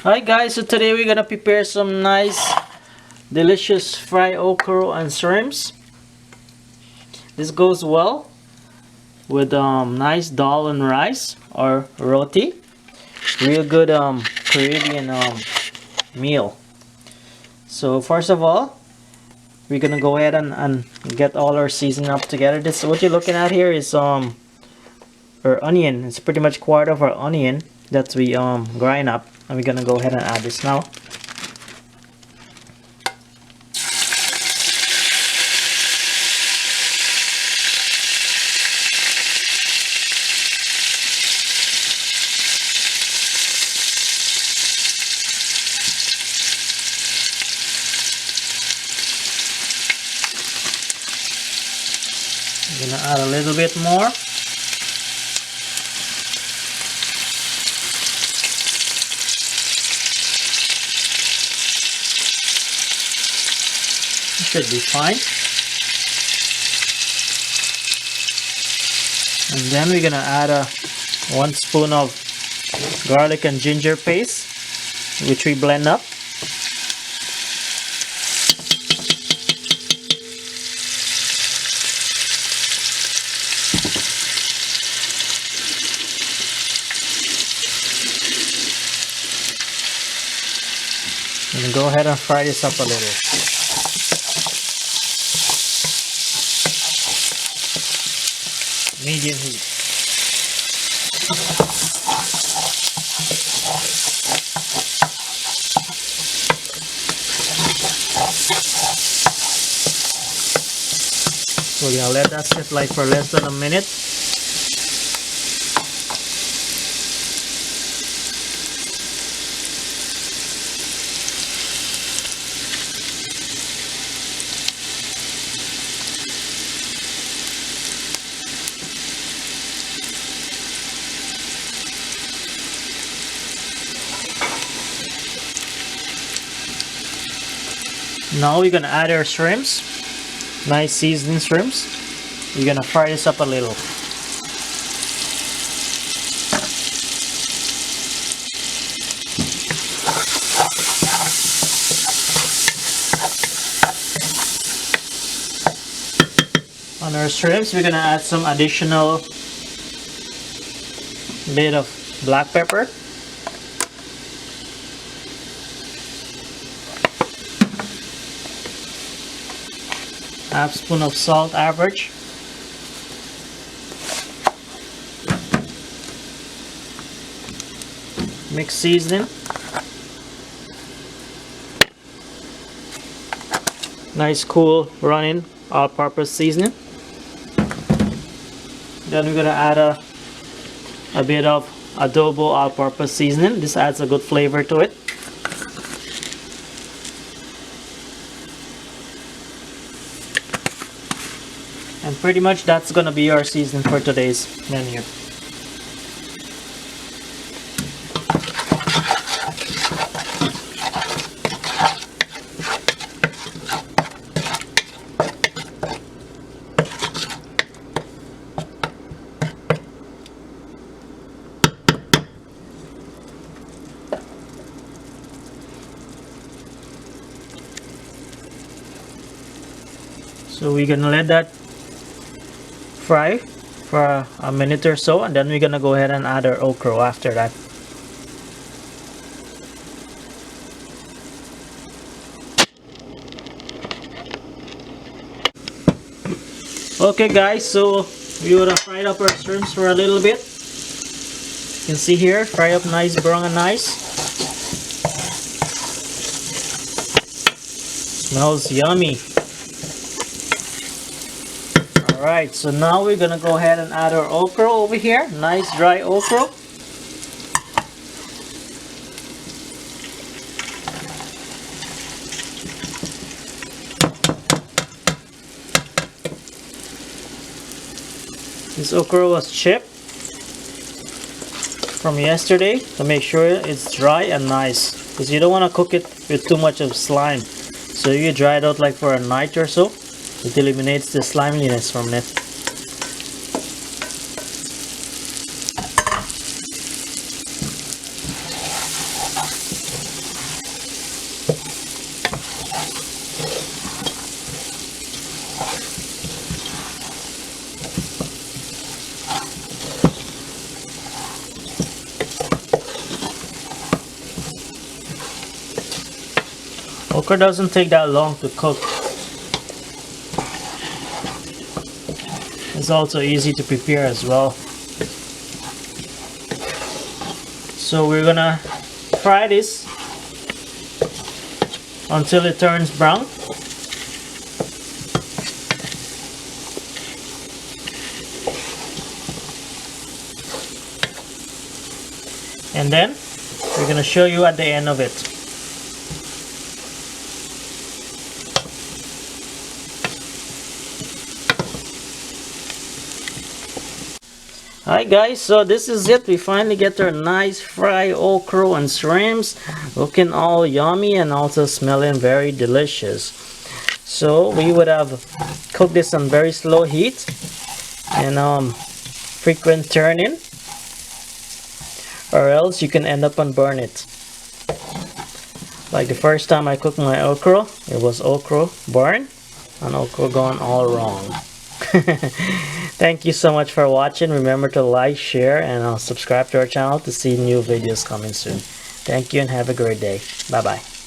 Hi guys, so today we're gonna prepare some nice delicious fried okra and shrimps. This goes well with nice dal and rice or roti. Real good Caribbean meal. So first of all, we're gonna go ahead and get all our seasoning up together. This what you're looking at here is our onion. It's pretty much quarter of our onion that we grind up, and we're gonna go ahead and add this now. I'm gonna add a little bit more. It should be fine. And then we're gonna add 1 spoon of garlic and ginger paste, which we blend up. And go ahead and fry this up a little. Medium heat. So we're gonna let that sit like for less than a minute. Now we're gonna add our shrimps, nice seasoned shrimps. We're gonna fry this up a little. On our shrimps, we're gonna add some additional bit of black pepper. Half spoon of salt average. Mix seasoning. Nice cool running all-purpose seasoning. Then we're gonna add a bit of adobo all-purpose seasoning. This adds a good flavor to it. And pretty much that's gonna be our seasoning for today's menu. So we're gonna let that fry for a minute or so, and then we're gonna go ahead and add our okra after that. Okay guys, so we would have fried up our shrimps for a little bit. You can see here, fry up nice brown and nice. Smells yummy. Alright, so now we're gonna go ahead and add our okra over here. Nice dry okra. This okra was chipped from yesterday to make sure it's dry and nice, because you don't want to cook it with too much of slime. So you dry it out like for a night or so. It eliminates the sliminess from it. Okra doesn't take that long to cook. It's also easy to prepare as well. So we're gonna fry this until it turns brown. And then we're gonna show you at the end of it. Hi guys, so this is it. We finally get our nice fried okra and shrimps, looking all yummy and also smelling very delicious. So we would have cooked this on very slow heat and frequent turning, or else you can end up and burn it. Like the first time I cooked my okra, it was okra burn and okra gone all wrong. Thank you so much for watching. Remember to like, share, and subscribe to our channel to see new videos coming soon. Thank you and have a great day. Bye bye.